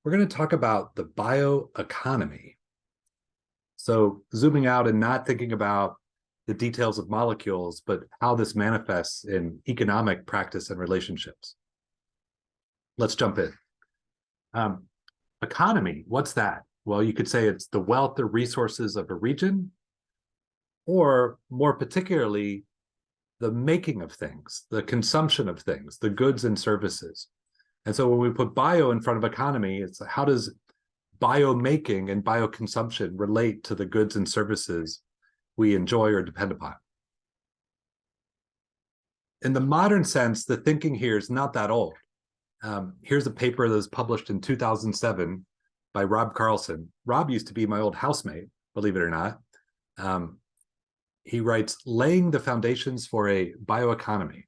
we're going to talk about the bioeconomy. So zooming out and not thinking about the details of molecules, but how this manifests in economic practice and relationships. Let's jump in. Economy, what's that? Well, you could say it's the wealth or resources of a region, or more particularly, the making of things, the consumption of things, the goods and services. And so when we put bio in front of economy, it's how does biomaking and bioconsumption relate to the goods and services we enjoy or depend upon? In the modern sense, the thinking here is not that old. Here's a paper that was published in 2007 by Rob Carlson. Rob used to be my old housemate, believe it or not. He writes, laying the foundations for a bioeconomy.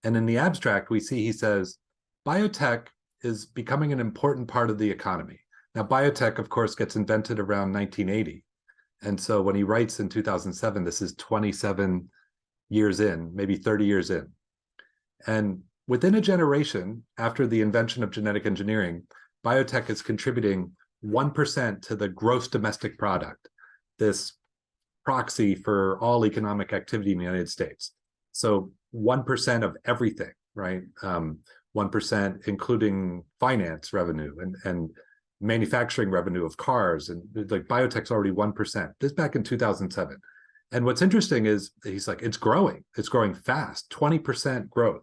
And in the abstract, we see he says, biotech is becoming an important part of the economy. Now, biotech, of course, gets invented around 1980. And so when he writes in 2007, this is 27 years in, maybe 30 years in. And within a generation after the invention of genetic engineering, biotech is contributing 1% to the gross domestic product, this proxy for all economic activity in the United States. So 1% of everything, right? 1% including finance revenue and manufacturing revenue of cars, and like biotech's already 1%. This back in 2007. And what's interesting is he's like, it's growing fast, 20% growth.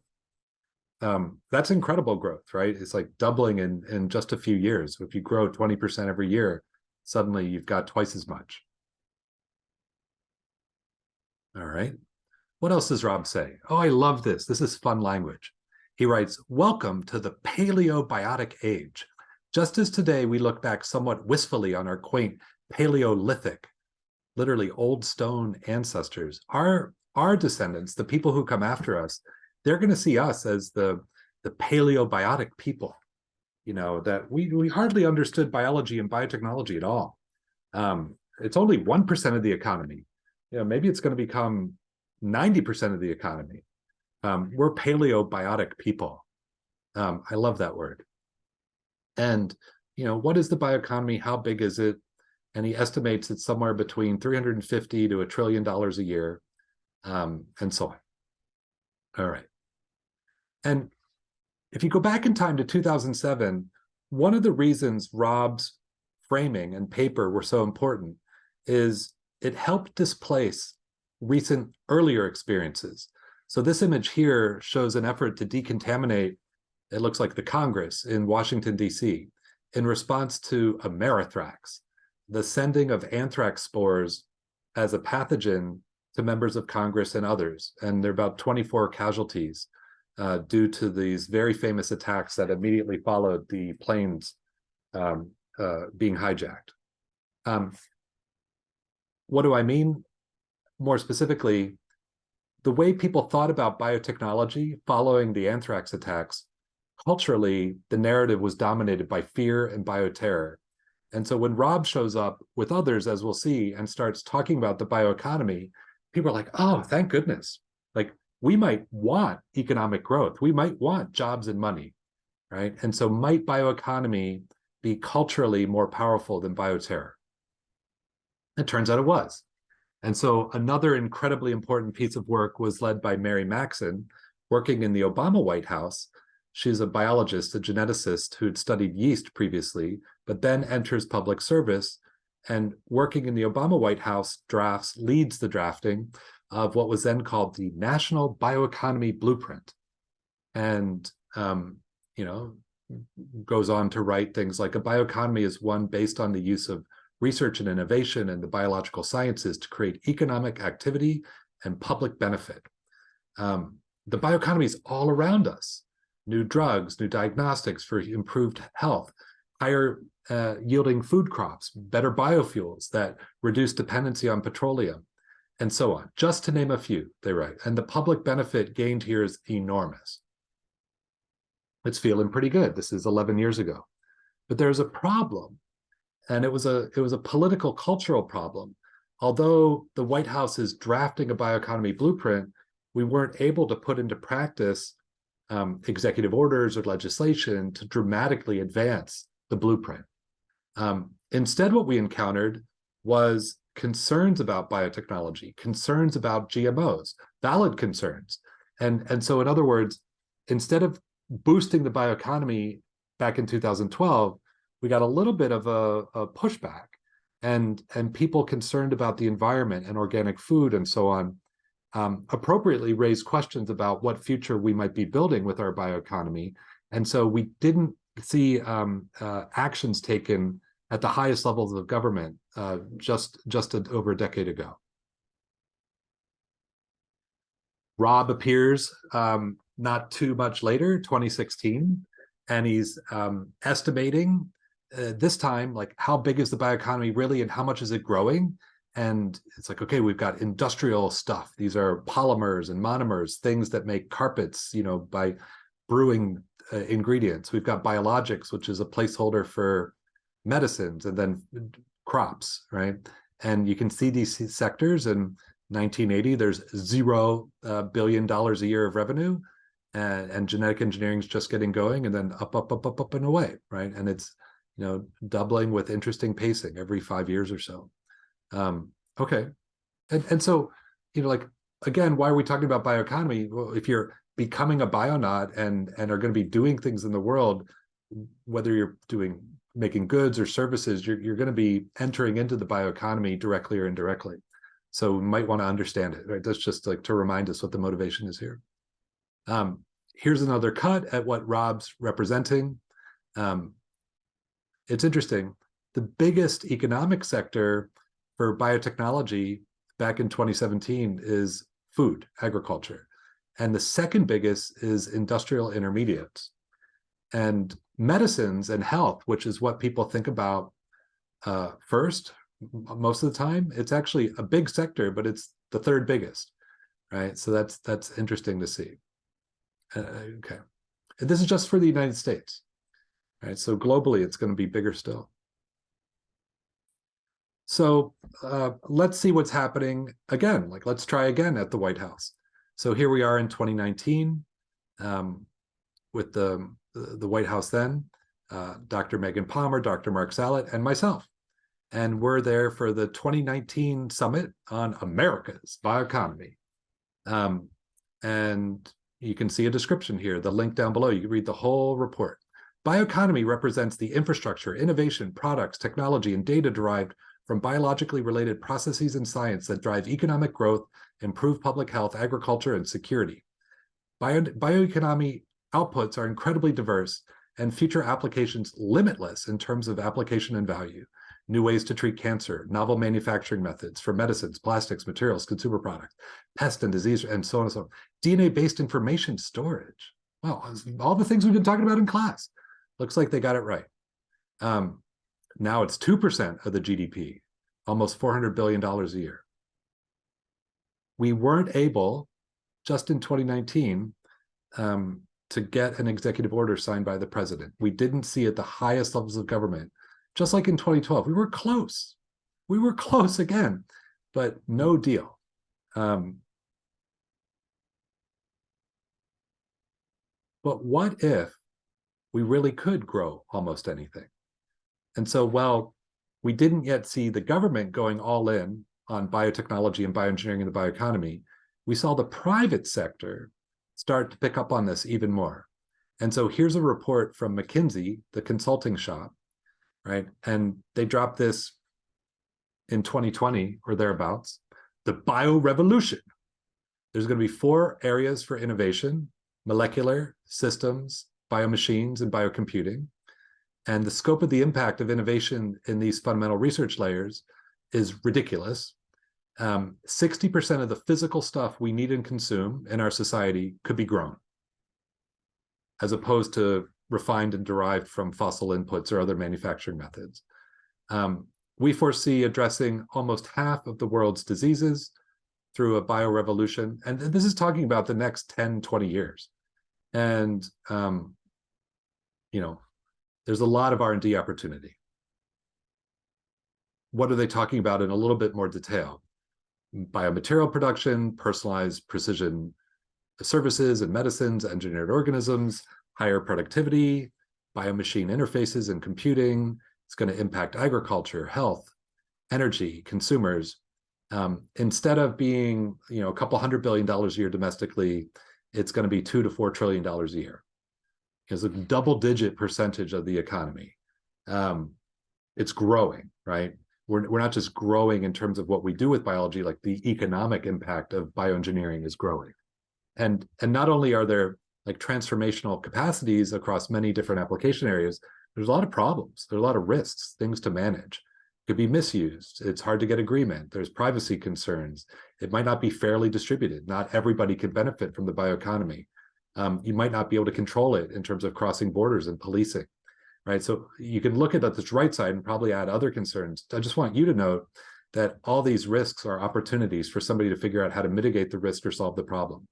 That's incredible growth, right? It's like doubling in just a few years. If you grow 20% every year, suddenly you've got twice as much. All right. What else does Rob say? Oh, I love this. This is fun language. He writes, welcome to the paleobiotic age. Just as today we look back somewhat wistfully on our quaint Paleolithic, literally old stone ancestors, our descendants, the people who come after us, they're going to see us as the paleobiotic people, you know, that we hardly understood biology and biotechnology at all. It's only 1% of the economy. You know, maybe it's going to become 90% of the economy. We're paleobiotic people. I love that word. And, you know, what is the bioeconomy? How big is it? And he estimates it's somewhere between $350 to $1 trillion a year, and so on. All right. And if you go back in time to 2007, one of the reasons Rob's framing and paper were so important is it helped displace recent earlier experiences. So this image here shows an effort to decontaminate, it looks like the Congress in Washington, D.C., in response to Amerithrax, the sending of anthrax spores as a pathogen to members of Congress and others. And there are about 24 casualties due to these very famous attacks that immediately followed the planes being hijacked. What do I mean? More specifically, the way people thought about biotechnology following the anthrax attacks, culturally, the narrative was dominated by fear and bioterror. And so when Rob shows up with others, as we'll see, and starts talking about the bioeconomy, people are like, oh, thank goodness. Like, we might want economic growth. We might want jobs and money, right? And so might bioeconomy be culturally more powerful than bioterror? It turns out it was. And so another incredibly important piece of work was led by Mary Maxon, working in the Obama White House. She's a biologist, a geneticist who'd studied yeast previously, but then enters public service, and working in the Obama White House leads the drafting of what was then called the National Bioeconomy Blueprint. And, you know, goes on to write things like a bioeconomy is one based on the use of research and innovation and the biological sciences to create economic activity and public benefit. The bioeconomy is all around us. New drugs, new diagnostics for improved health, higher yielding food crops, better biofuels that reduce dependency on petroleum, and so on, just to name a few, they write. And the public benefit gained here is enormous. It's feeling pretty good. This is 11 years ago. But there's a problem, and it was a political, cultural problem. Although the White House is drafting a bioeconomy blueprint, we weren't able to put into practice executive orders or legislation to dramatically advance the blueprint. Instead, what we encountered was concerns about biotechnology, concerns about GMOs, valid concerns. And so, in other words, instead of boosting the bioeconomy back in 2012, we got a little bit of a pushback, and people concerned about the environment and organic food and so on appropriately raised questions about what future we might be building with our bioeconomy. And so we didn't see actions taken at the highest levels of government just over a decade ago. Rob appears not too much later, 2016, and he's estimating this time, like, how big is the bioeconomy really and how much is it growing? And it's like, okay, we've got industrial stuff. These are polymers and monomers, things that make carpets, by brewing ingredients. We've got biologics, which is a placeholder for medicines, and then crops, right? And you can see these sectors. In 1980, there's $0 billion a year of revenue, and genetic engineering is just getting going, and then up and away, right? And it's doubling with interesting pacing every 5 years or so. Okay, and so like, again, why are we talking about bioeconomy? Well, if you're becoming a bionaut and are going to be doing things in the world, whether you're making goods or services, you're going to be entering into the bioeconomy directly or indirectly. So we might want to understand it, right? That's just like to remind us what the motivation is here. Here's another cut at what Rob's representing. It's interesting. The biggest economic sector for biotechnology back in 2017 is food, agriculture. And the second biggest is industrial intermediates. And medicines and health, which is what people think about first, most of the time, it's actually a big sector, but it's the third biggest, right? So that's interesting to see. Okay. And this is just for the United States, right? So globally, it's going to be bigger still. So let's see what's happening again. Like, let's try again at the White House. So here we are in 2019 with the White House then, Dr. Megan Palmer, Dr. Mark Sallet, and myself. And we're there for the 2019 summit on America's bioeconomy. And you can see a description here, the link down below. You can read the whole report. Bioeconomy represents the infrastructure, innovation, products, technology, and data derived from biologically related processes and science that drive economic growth, improve public health, agriculture, and security. Bioeconomy outputs are incredibly diverse and future applications limitless in terms of application and value. New ways to treat cancer, novel manufacturing methods for medicines, plastics, materials, consumer products, pest and disease, and so on and so on. DNA-based information storage. Wow, all the things we've been talking about in class. Looks like they got it right. Now it's 2% of the GDP, almost $400 billion a year. We weren't able, just in 2019, to get an executive order signed by the president. We didn't see at the highest levels of government, just like in 2012. We were close. We were close again, but no deal. But what if we really could grow almost anything? And so, while we didn't yet see the government going all in on biotechnology and bioengineering and the bioeconomy, we saw the private sector start to pick up on this even more. And so here's a report from McKinsey, the consulting shop, right? And they dropped this in 2020 or thereabouts, the bio revolution. There's going to be 4 areas for innovation: molecular, systems, biomachines, and biocomputing. And the scope of the impact of innovation in these fundamental research layers is ridiculous. 60% of the physical stuff we need and consume in our society could be grown, as opposed to refined and derived from fossil inputs or other manufacturing methods. We foresee addressing almost half of the world's diseases through a biorevolution. And this is talking about the next 10, 20 years. And, there's a lot of R&D opportunity. What are they talking about in a little bit more detail? Biomaterial production, personalized precision services and medicines, engineered organisms, higher productivity, biomachine interfaces and computing. It's going to impact agriculture, health, energy, consumers. Instead of being, a couple $100 billion a year domestically, it's going to be $2 to $4 trillion a year. It's a double-digit percentage of the economy. It's growing, right? We're not just growing in terms of what we do with biology, like the economic impact of bioengineering is growing. And not only are there like transformational capacities across many different application areas, there's a lot of problems. There's a lot of risks, things to manage. It could be misused. It's hard to get agreement. There's privacy concerns. It might not be fairly distributed. Not everybody can benefit from the bioeconomy. You might not be able to control it in terms of crossing borders and policing, right? So you can look at this right side and probably add other concerns. I just want you to note that all these risks are opportunities for somebody to figure out how to mitigate the risk or solve the problem,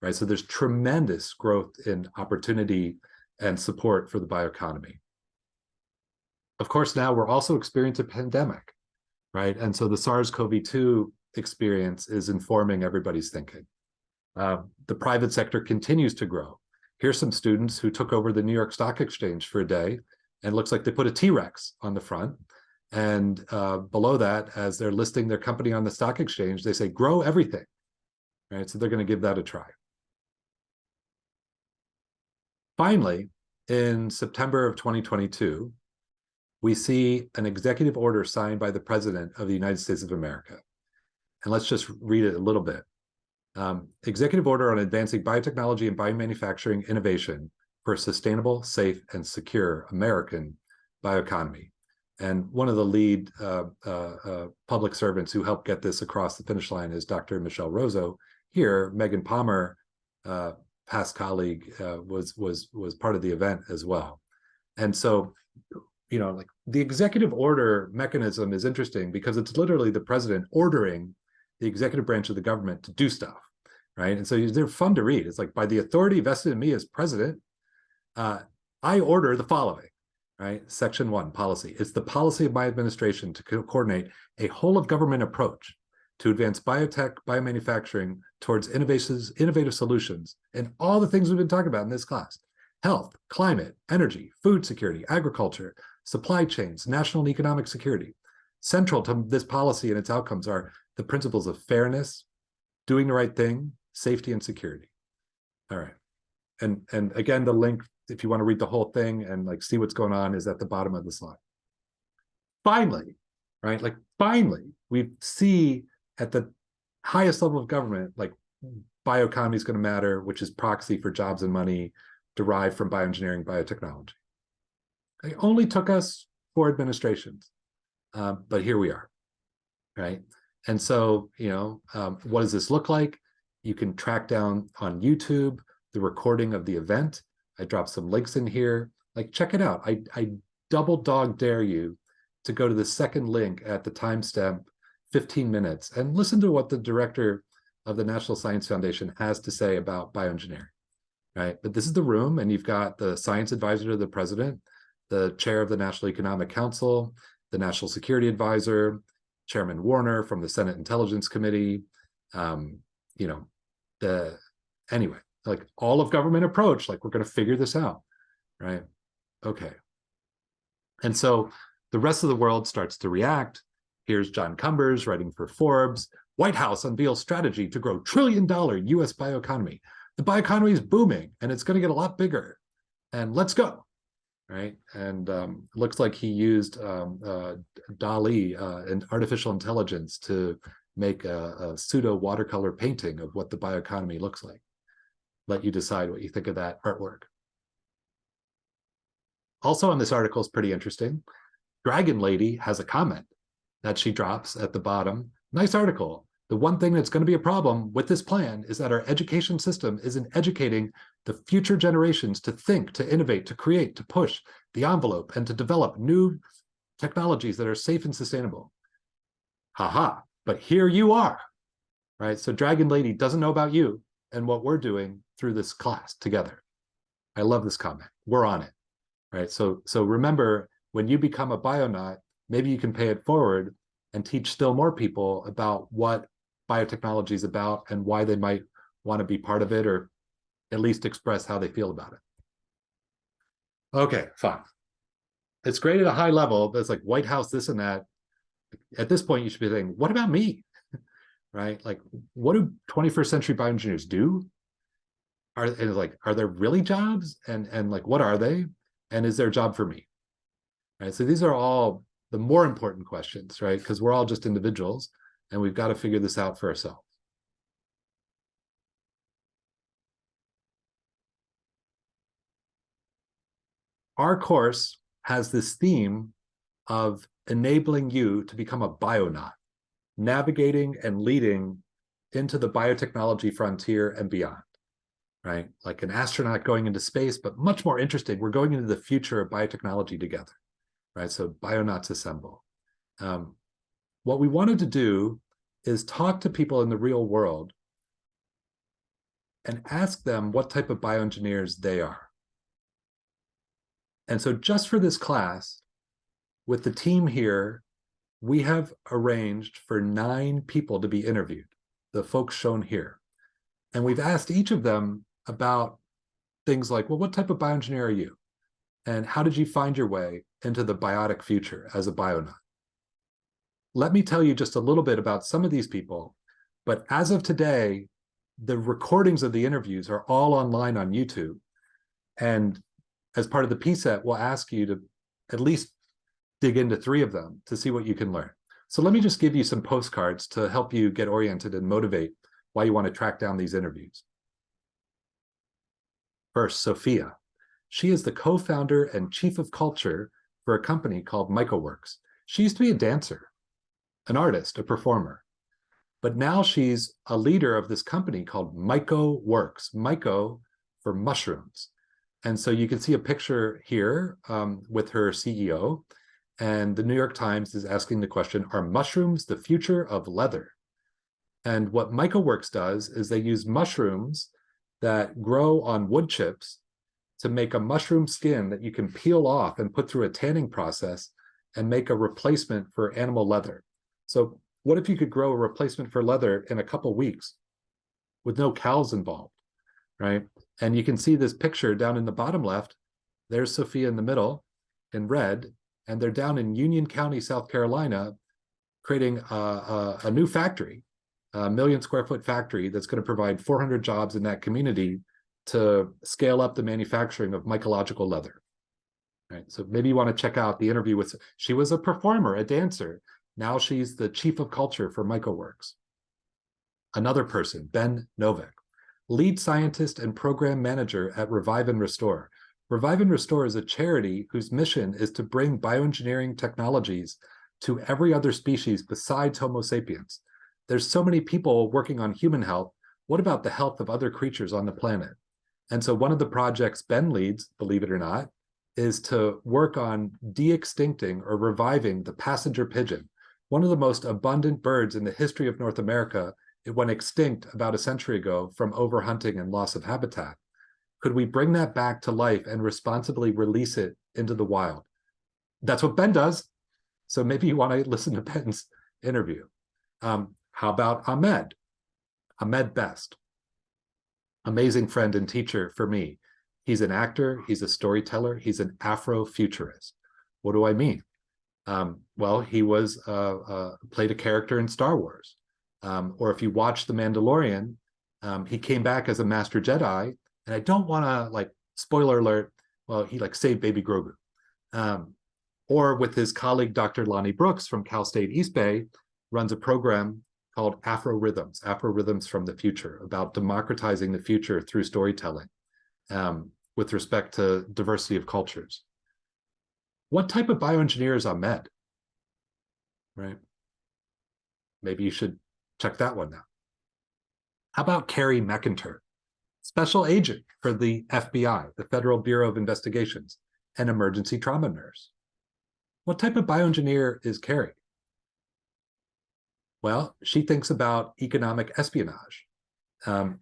right? So there's tremendous growth in opportunity and support for the bioeconomy. Of course, now we're also experiencing a pandemic, right? And so the SARS-CoV-2 experience is informing everybody's thinking. The private sector continues to grow. Here's some students who took over the New York Stock Exchange for a day, and it looks like they put a T-Rex on the front. And below that, as they're listing their company on the stock exchange, they say, grow everything, right? So they're going to give that a try. Finally, in September of 2022, we see an executive order signed by the President of the United States of America. And let's just read it a little bit. Executive Order on Advancing Biotechnology and Biomanufacturing Innovation for a Sustainable, Safe, and Secure American Bioeconomy. And one of the lead public servants who helped get this across the finish line is Dr. Michelle Rozo. Here, Megan Palmer, past colleague, was part of the event as well. And so, like the executive order mechanism is interesting because it's literally the president ordering the executive branch of the government to do stuff, right? And so they're fun to read. It's like, by the authority vested in me as president, I order the following, right? Section 1, policy. It's the policy of my administration to coordinate a whole of government approach to advance biotech, biomanufacturing towards innovative solutions, and all the things we've been talking about in this class: health, climate, energy, food security, agriculture, supply chains, national and economic security. Central to this policy and its outcomes are the principles of fairness, doing the right thing, safety, and security. All right. And again, the link, if you want to read the whole thing and like see what's going on, is at the bottom of the slide. Finally, right? Like finally, we see at the highest level of government, like bioeconomy is going to matter, which is proxy for jobs and money derived from bioengineering, biotechnology. It only took us 4 administrations, but here we are, right? And so, what does this look like? You can track down on YouTube the recording of the event. I dropped some links in here. Like, check it out. I double dog dare you to go to the second link at the timestamp, 15 minutes, and listen to what the director of the National Science Foundation has to say about bioengineering, right? But this is the room, and you've got the science advisor to the president, the chair of the National Economic Council, the National Security Advisor, Chairman Warner from the Senate Intelligence Committee, anyway, like all of government approach, like we're going to figure this out, right? Okay. And so the rest of the world starts to react. Here's John Cumbers writing for Forbes. White House unveils strategy to grow $1 trillion US bioeconomy. The bioeconomy is booming and it's going to get a lot bigger. And let's go. Right. And looks like he used DALL-E and artificial intelligence to make a pseudo watercolor painting of what the bioeconomy looks like. Let you decide what you think of that artwork. Also on this article is pretty interesting. Dragon Lady has a comment that she drops at the bottom. Nice article. The one thing that's going to be a problem with this plan is that our education system isn't educating the future generations to think, to innovate, to create, to push the envelope, and to develop new technologies that are safe and sustainable. Haha, but here you are, right? So Dragon Lady doesn't know about you and what we're doing through this class together. I love this comment. We're on it, right? So remember, when you become a bionaut, maybe you can pay it forward and teach still more people about what biotechnology is about and why they might want to be part of it, or at least express how they feel about it. Okay, fine. It's great at a high level, but it's like White House, this and that. At this point, you should be saying, what about me? Right? Like, what do 21st century bioengineers do? And like, are there really jobs? And like, what are they? And is there a job for me? Right. So these are all the more important questions, right? Because we're all just individuals and we've got to figure this out for ourselves. Our course has this theme of enabling you to become a bionaut, navigating and leading into the biotechnology frontier and beyond, right? Like an astronaut going into space, but much more interesting, we're going into the future of biotechnology together, right? So bionauts assemble. Um, what we wanted to do is talk to people in the real world and ask them what type of bioengineers they are. And so just for this class, with the team here, we have arranged for 9 people to be interviewed, the folks shown here. And we've asked each of them about things like, well, what type of bioengineer are you? And how did you find your way into the biotic future as a bionaut? Let me tell you just a little bit about some of these people. But as of today, the recordings of the interviews are all online on YouTube. And as part of the PSET, we'll ask you to at least dig into 3 of them to see what you can learn. So let me just give you some postcards to help you get oriented and motivate why you want to track down these interviews. First, Sophia. She is the co-founder and chief of culture for a company called MycoWorks. She used to be a dancer, an artist, a performer, but now she's a leader of this company called MycoWorks, Myco for mushrooms. And so you can see a picture here with her CEO, and the New York Times is asking the question, are mushrooms the future of leather? And what MycoWorks does is they use mushrooms that grow on wood chips to make a mushroom skin that you can peel off and put through a tanning process and make a replacement for animal leather. So what if you could grow a replacement for leather in a couple weeks with no cows involved, right? And you can see this picture down in the bottom left. There's Sophia in the middle in red, and they're down in Union County, South Carolina, creating a new factory, a 1,000,000 square foot factory that's going to provide 400 jobs in that community to scale up the manufacturing of mycological leather. Right. So maybe you want to check out the interview with, she was a performer, a dancer. Now she's the chief of culture for MycoWorks. Another person, Ben Novak, lead scientist and program manager at Revive and Restore. Revive and Restore is a charity whose mission is to bring bioengineering technologies to every other species besides Homo sapiens. There's so many people working on human health. What about the health of other creatures on the planet? And so one of the projects Ben leads, believe it or not, is to work on de-extincting or reviving the passenger pigeon, one of the most abundant birds in the history of North America. It went extinct about a century ago from overhunting and loss of habitat. Could we bring that back to life and responsibly release it into the wild? That's what Ben does. So maybe you want to listen to Ben's interview. How about Ahmed? Ahmed Best, amazing friend and teacher for me. He's an actor, he's a storyteller, he's an Afrofuturist. What do I mean? Well, he was played a character in Star Wars. Or if you watch The Mandalorian, he came back as a Master Jedi, and I don't want to, like, spoiler alert, well, he like saved baby Grogu. Or with his colleague, Dr. Lonnie Brooks from Cal State East Bay, runs a program called Afro Rhythms from the Future, about democratizing the future through storytelling with respect to diversity of cultures. What type of bioengineer is Ahmed? Right? Maybe you should check that one out. How about Carrie McIntyre, special agent for the FBI, the Federal Bureau of Investigations, an emergency trauma nurse? What type of bioengineer is Carrie? Well, she thinks about economic espionage,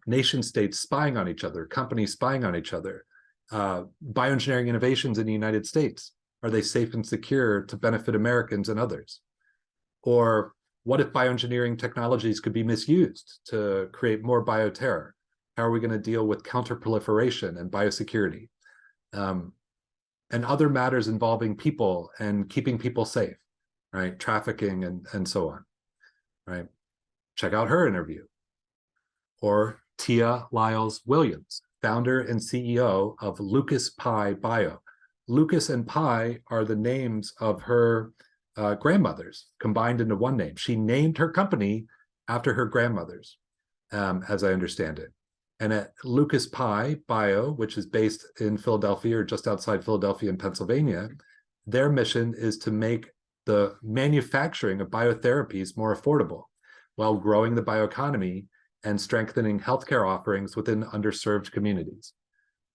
nation states spying on each other, companies spying on each other, bioengineering innovations in the United States. Are they safe and secure to benefit Americans and others? Or what if bioengineering technologies could be misused to create more bioterror? How are we going to deal with counterproliferation and biosecurity? and other matters involving people and keeping people safe, right? Trafficking and so on, right? Check out her interview. Or Tia Lyles Williams, founder and CEO of Lucas Pi Bio. Lucas and Pi are the names of her grandmothers combined into one name. She named her company after her grandmothers, as I understand it. And at Lucas Pi Bio, which is based in Philadelphia or just outside Philadelphia in Pennsylvania, their mission is to make the manufacturing of biotherapies more affordable while growing the bioeconomy and strengthening healthcare offerings within underserved communities.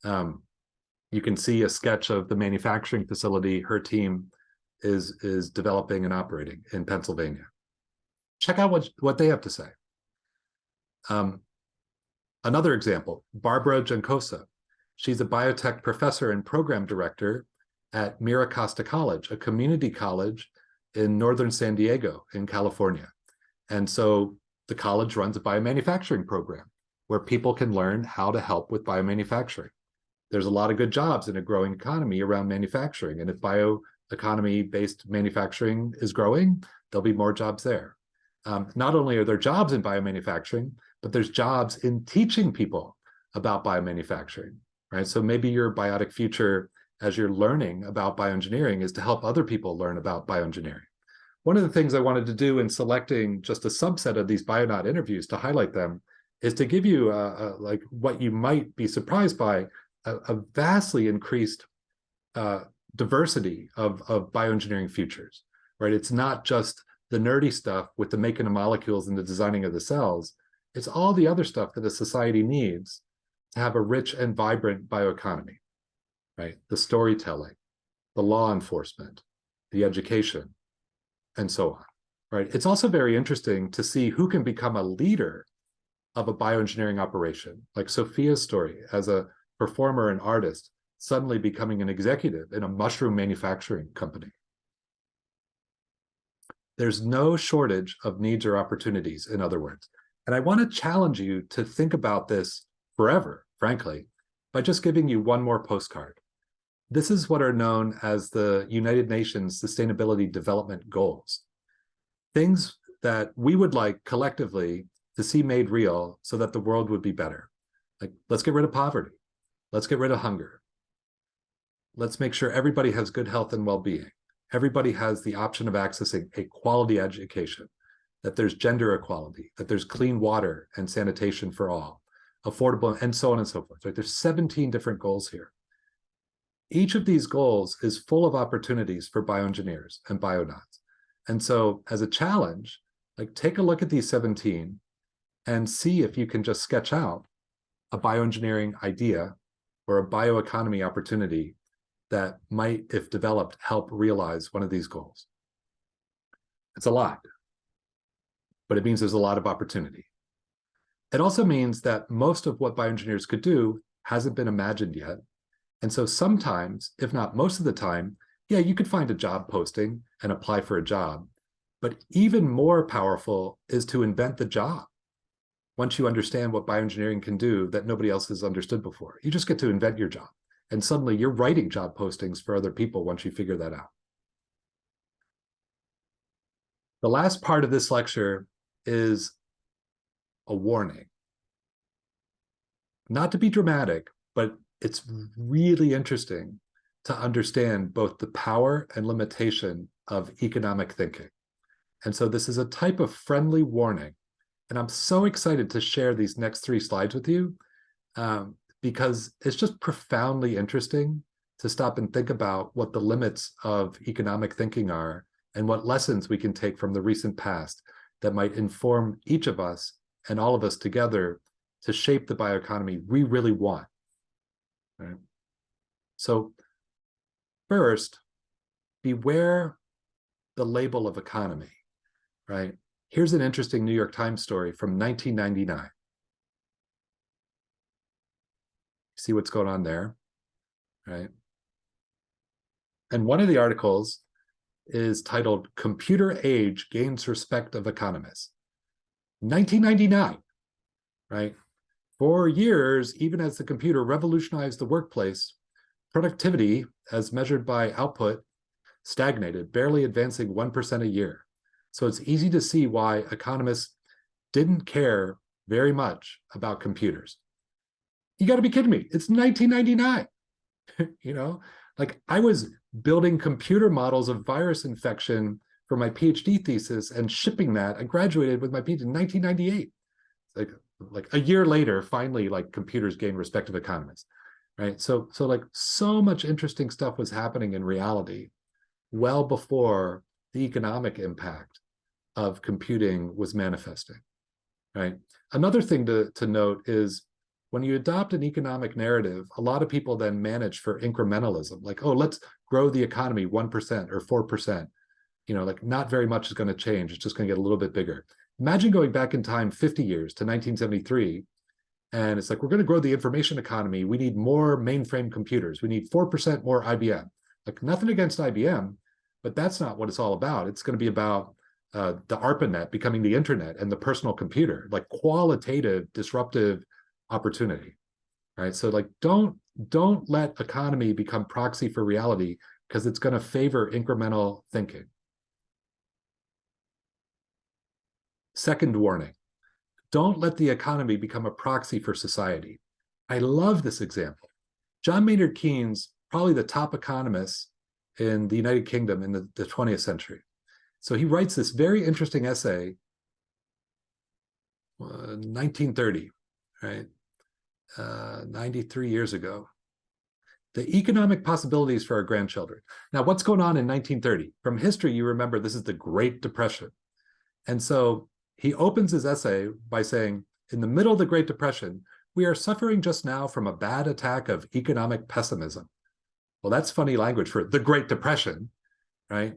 You can see a sketch of the manufacturing facility her team is developing and operating in Pennsylvania. Check out what they have to say. Another example, Barbara Juncosa. She's a biotech professor and program director at Mira Costa College, a community college in northern San Diego in California. And so the college runs a biomanufacturing program where people can learn how to help with biomanufacturing. There's a lot of good jobs in a growing economy around manufacturing. And if bioeconomy-based manufacturing is growing, there'll be more jobs there. Not only are there jobs in biomanufacturing, but there's jobs in teaching people about biomanufacturing, right? So maybe your biotic future as you're learning about bioengineering is to help other people learn about bioengineering. One of the things I wanted to do in selecting just a subset of these Bionaut interviews to highlight them is to give you like what you might be surprised by, a vastly increased diversity of bioengineering futures, right? It's not just the nerdy stuff with the making of molecules and the designing of the cells. It's all the other stuff that a society needs to have a rich and vibrant bioeconomy, right? The storytelling, the law enforcement, the education, and so on, right? It's also very interesting to see who can become a leader of a bioengineering operation, like Sophia's story as a performer and artist, suddenly becoming an executive in a mushroom manufacturing company. There's no shortage of needs or opportunities, in other words. And I want to challenge you to think about this forever, frankly, by just giving you one more postcard. This is what are known as the United Nations Sustainability Development Goals. Things that we would like collectively to see made real so that the world would be better. Like, let's get rid of poverty. Let's get rid of hunger. Let's make sure everybody has good health and well-being. Everybody has the option of accessing a quality education, that there's gender equality, that there's clean water and sanitation for all, affordable, and so on and so forth. Right? There's 17 different goals here. Each of these goals is full of opportunities for bioengineers and bionauts. And so as a challenge, like, take a look at these 17 and see if you can just sketch out a bioengineering idea or a bioeconomy opportunity that might, if developed, help realize one of these goals. It's a lot, but it means there's a lot of opportunity. It also means that most of what bioengineers could do hasn't been imagined yet. And so sometimes, if not most of the time, yeah, you could find a job posting and apply for a job. But even more powerful is to invent the job. Once you understand what bioengineering can do that nobody else has understood before, you just get to invent your job. And suddenly you're writing job postings for other people once you figure that out. The last part of this lecture is a warning. Not to be dramatic, but it's really interesting to understand both the power and limitation of economic thinking. And so this is a type of friendly warning. And I'm so excited to share these next 3 slides with you because it's just profoundly interesting to stop and think about what the limits of economic thinking are and what lessons we can take from the recent past that might inform each of us and all of us together to shape the bioeconomy we really want. Right? So first, beware the label of economy, right? Here's an interesting New York Times story from 1999. See what's going on there, right? And one of the articles is titled "Computer Age Gains Respect of Economists." 1999, right? For years, even as the computer revolutionized the workplace, productivity, as measured by output, stagnated, barely advancing 1% a year. So it's easy to see why economists didn't care very much about computers. You got to be kidding me. It's 1999. You know, like I was building computer models of virus infection for my PhD thesis and shipping that. I graduated with my PhD in 1998. Like a year later, finally, like computers gained respect of economists, right? So like so much interesting stuff was happening in reality well before the economic impact of computing was manifesting, right? Another thing to note is when you adopt an economic narrative, a lot of people then manage for incrementalism, like, oh, let's grow the economy 1% or 4%. You know, like not very much is going to change. It's just going to get a little bit bigger. Imagine going back in time 50 years to 1973, and it's like, we're going to grow the information economy. We need more mainframe computers. We need 4% more IBM. Like nothing against IBM, but that's not what it's all about. It's going to be about the ARPANET becoming the internet and the personal computer, like qualitative, disruptive opportunity, right? So like, don't let economy become proxy for reality because it's going to favor incremental thinking. Second warning, don't let the economy become a proxy for society. I love this example. John Maynard Keynes, probably the top economist in the United Kingdom in the 20th century. So he writes this very interesting essay, 1930, right? 93 years ago. The economic possibilities for our grandchildren. Now, what's going on in 1930? From history, you remember this is the Great Depression. And so he opens his essay by saying, in the middle of the Great Depression, we are suffering just now from a bad attack of economic pessimism. Well, that's funny language for the Great Depression, right?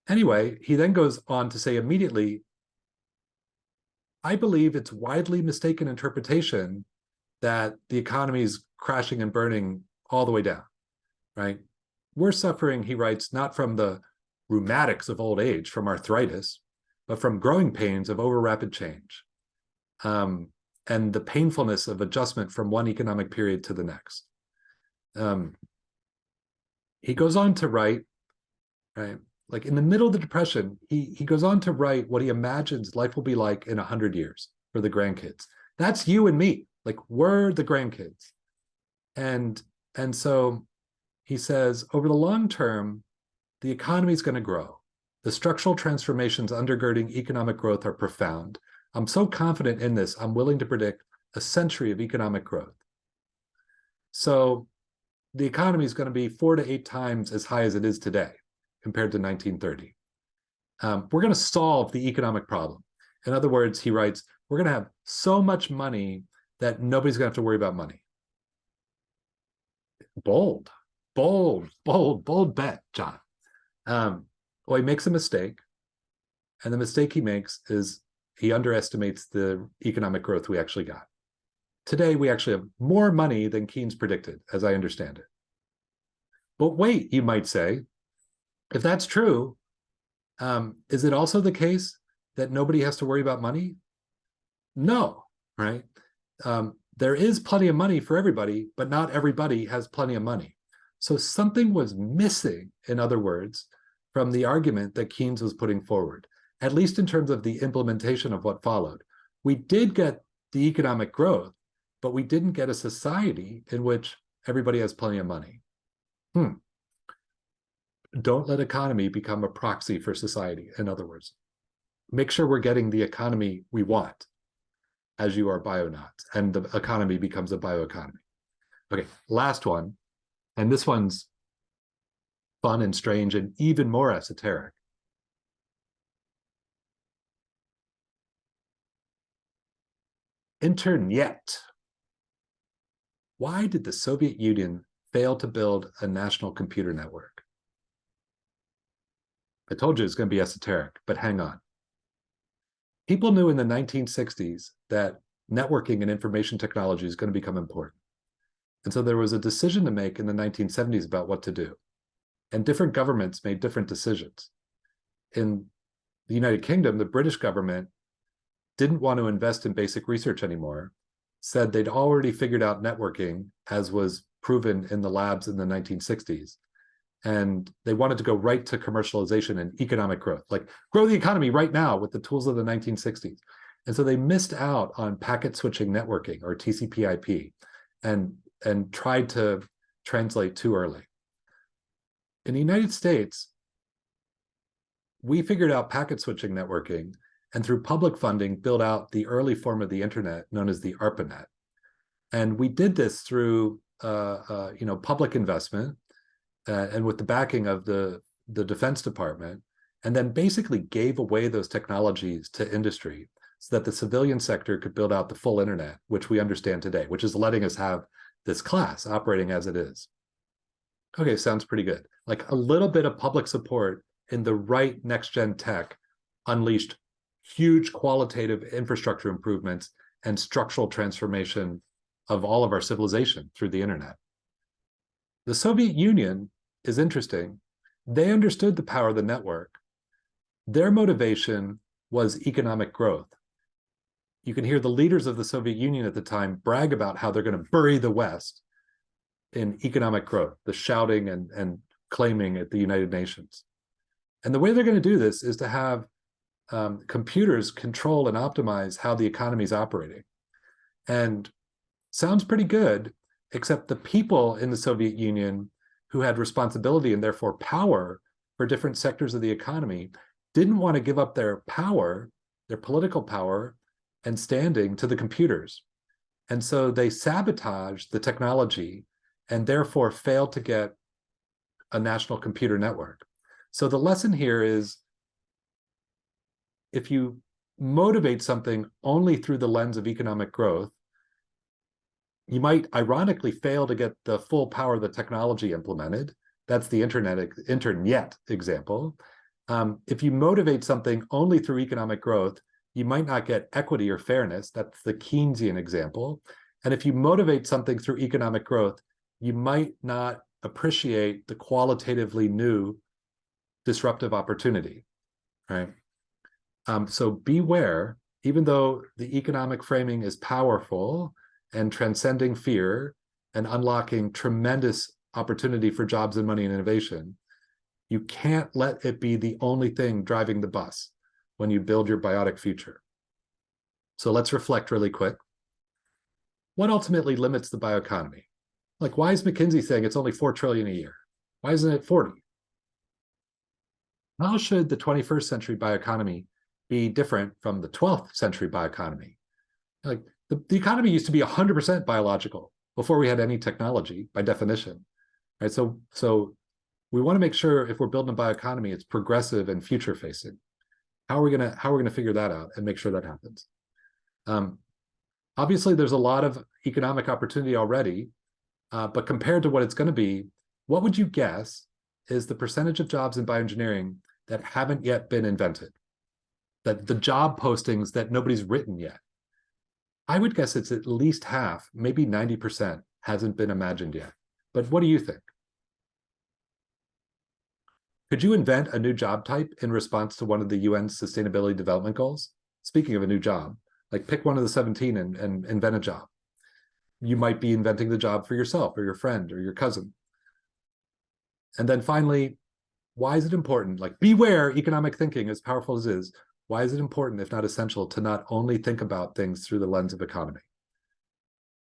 Anyway, he then goes on to say immediately, I believe it's widely mistaken interpretation that the economy is crashing and burning all the way down, right? We're suffering, he writes, not from the rheumatics of old age, from arthritis, but from growing pains of over rapid change, and the painfulness of adjustment from one economic period to the next. He goes on to write, right, like in the middle of the Depression, he goes on to write what he imagines life will be like in 100 years for the grandkids. That's you and me, like we're the grandkids. And so he says, over the long term, the economy is going to grow. The structural transformations undergirding economic growth are profound. I'm so confident in this, I'm willing to predict a century of economic growth. So the economy is going to be 4 to 8 times as high as it is today compared to 1930. We're going to solve the economic problem. In other words, he writes, we're going to have so much money that nobody's going to have to worry about money. Bold bet, John. Well, he makes a mistake, and the mistake he makes is he underestimates the economic growth we actually got. Today, we actually have more money than Keynes predicted, as I understand it. But wait, you might say, if that's true, is it also the case that nobody has to worry about money? No, right? There is plenty of money for everybody, but not everybody has plenty of money. So something was missing, in other words, from the argument that Keynes was putting forward, at least in terms of the implementation of what followed. We did get the economic growth, but we didn't get a society in which everybody has plenty of money. Don't let economy become a proxy for society, in other words. Make sure we're getting the economy we want as you are bionauts, and the economy becomes a bioeconomy. Okay, last one, and this one's fun and strange and even more esoteric. Internet. Why did the Soviet Union fail to build a national computer network? I told you it's going to be esoteric, but hang on. People knew in the 1960s that networking and information technology is going to become important. And so there was a decision to make in the 1970s about what to do. And different governments made different decisions. In the United Kingdom, the British government didn't want to invest in basic research anymore, said they'd already figured out networking as was proven in the labs in the 1960s. And they wanted to go right to commercialization and economic growth, like grow the economy right now with the tools of the 1960s. And so they missed out on packet switching networking, or TCP/IP, and tried to translate too early. In the United States, we figured out packet switching networking, and through public funding, built out the early form of the internet known as the ARPANET. And we did this through public investment and with the backing of the Defense Department, and then basically gave away those technologies to industry so that the civilian sector could build out the full internet, which we understand today, which is letting us have this class operating as it is. Okay, sounds pretty good. Like a little bit of public support in the right next-gen tech unleashed huge qualitative infrastructure improvements and structural transformation of all of our civilization through the internet. The Soviet Union is interesting. They understood the power of the network. Their motivation was economic growth. You can hear the leaders of the Soviet Union at the time brag about how they're going to bury the West in economic growth, the shouting and claiming at the United Nations. And the way they're going to do this is to have computers control and optimize how the economy is operating. And sounds pretty good, except the people in the Soviet Union who had responsibility and therefore power for different sectors of the economy didn't want to give up their power, their political power and standing to the computers. And so they sabotaged the technology and therefore failed to get a national computer network. So the lesson here is, if you motivate something only through the lens of economic growth, you might ironically fail to get the full power of the technology implemented. That's the internet example. If you motivate something only through economic growth, you might not get equity or fairness. That's the Keynesian example. And if you motivate something through economic growth, you might not appreciate the qualitatively new disruptive opportunity, right? So beware, even though the economic framing is powerful and transcending fear and unlocking tremendous opportunity for jobs and money and innovation, you can't let it be the only thing driving the bus when you build your biotic future. So let's reflect really quick. What ultimately limits the bioeconomy? Like, why is McKinsey saying it's only 4 trillion a year? Why isn't it 40? How should the 21st century bioeconomy be different from the 12th century bioeconomy? Like, the economy used to be 100% biological before we had any technology, by definition, right? So we want to make sure if we're building a bioeconomy, it's progressive and future-facing. How are we gonna figure that out and make sure that happens? Obviously, there's a lot of economic opportunity already, but compared to what it's going to be, what would you guess is the percentage of jobs in bioengineering that haven't yet been invented? That the job postings that nobody's written yet? I would guess it's at least half, maybe 90% hasn't been imagined yet. But what do you think? Could you invent a new job type in response to one of the UN's Sustainability Development Goals? Speaking of a new job, like pick one of the 17 and invent a job. You might be inventing the job for yourself or your friend or your cousin. And then finally, why is it important? Like, beware economic thinking, as powerful as it is. Why is it important, if not essential, to not only think about things through the lens of economy?